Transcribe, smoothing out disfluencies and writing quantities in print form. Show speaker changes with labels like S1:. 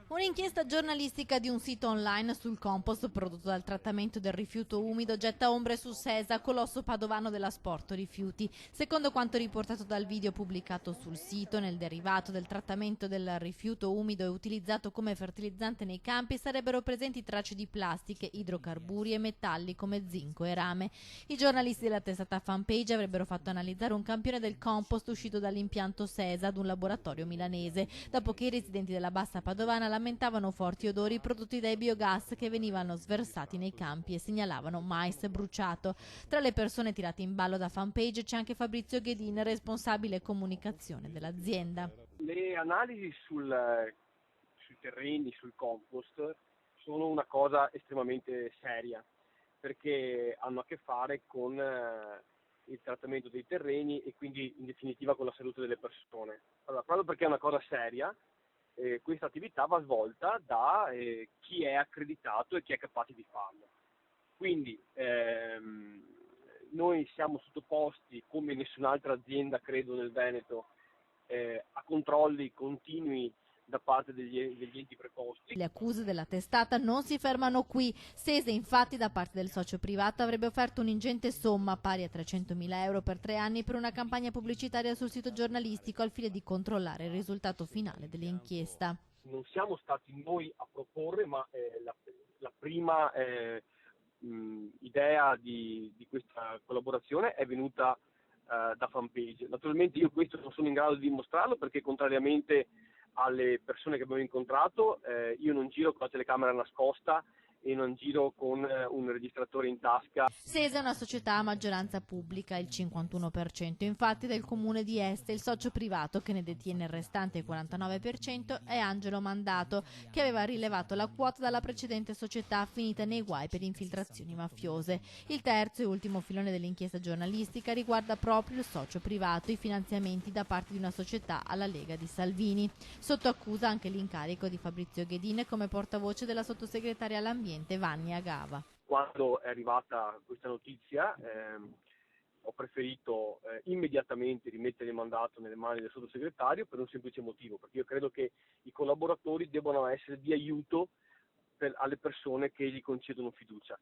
S1: Un'inchiesta giornalistica di un sito online sul compost prodotto dal trattamento del rifiuto umido getta ombre su Sesa, colosso padovano della Sporto Rifiuti. Secondo quanto riportato dal video pubblicato sul sito, nel derivato del trattamento del rifiuto umido e utilizzato come fertilizzante nei campi sarebbero presenti tracce di plastiche, idrocarburi e metalli come zinco e rame. I giornalisti della testata Fanpage avrebbero fatto analizzare un campione del compost uscito dall'impianto Sesa ad un laboratorio milanese, dopo che i residenti della Bassa Padovana lamentavano forti odori prodotti dai biogas che venivano sversati nei campi e segnalavano mais bruciato. Tra le persone tirate in ballo da Fanpage c'è anche Fabrizio Ghedin, responsabile comunicazione dell'azienda.
S2: Le analisi sui terreni, sul compost, sono una cosa estremamente seria, perché hanno a che fare con il trattamento dei terreni e quindi in definitiva con la salute delle persone. Allora, proprio perché è una cosa seria, questa attività va svolta da chi è accreditato e chi è capace di farlo. Quindi noi siamo sottoposti, come nessun'altra azienda credo nel Veneto, a controlli continui da parte degli enti preposti.
S1: Le accuse della testata non si fermano qui. Sesa, infatti, da parte del socio privato avrebbe offerto un'ingente somma pari a 300.000 euro per 3 anni per una campagna pubblicitaria sul sito giornalistico al fine di controllare il risultato finale dell'inchiesta.
S2: Non siamo stati noi a proporre, ma la prima idea di questa collaborazione è venuta da Fanpage. Naturalmente io questo non sono in grado di dimostrarlo perché contrariamente alle persone che abbiamo incontrato io non giro con la telecamera nascosta e non giro con un registratore in tasca.
S1: Sesa è una società a maggioranza pubblica, il 51% infatti del comune di Este. Il socio privato che ne detiene il restante 49% è Angelo Mandato, che aveva rilevato la quota dalla precedente società finita nei guai per infiltrazioni mafiose. Il terzo e ultimo filone dell'inchiesta giornalistica riguarda proprio il socio privato, i finanziamenti da parte di una società alla Lega di Salvini. Sotto accusa anche l'incarico di Fabrizio Ghedin come portavoce della sottosegretaria all'ambiente Vanni Agava.
S2: Quando è arrivata questa notizia ho preferito immediatamente rimettere il mandato nelle mani del sottosegretario per un semplice motivo, perché io credo che i collaboratori debbano essere di aiuto alle persone che gli concedono fiducia.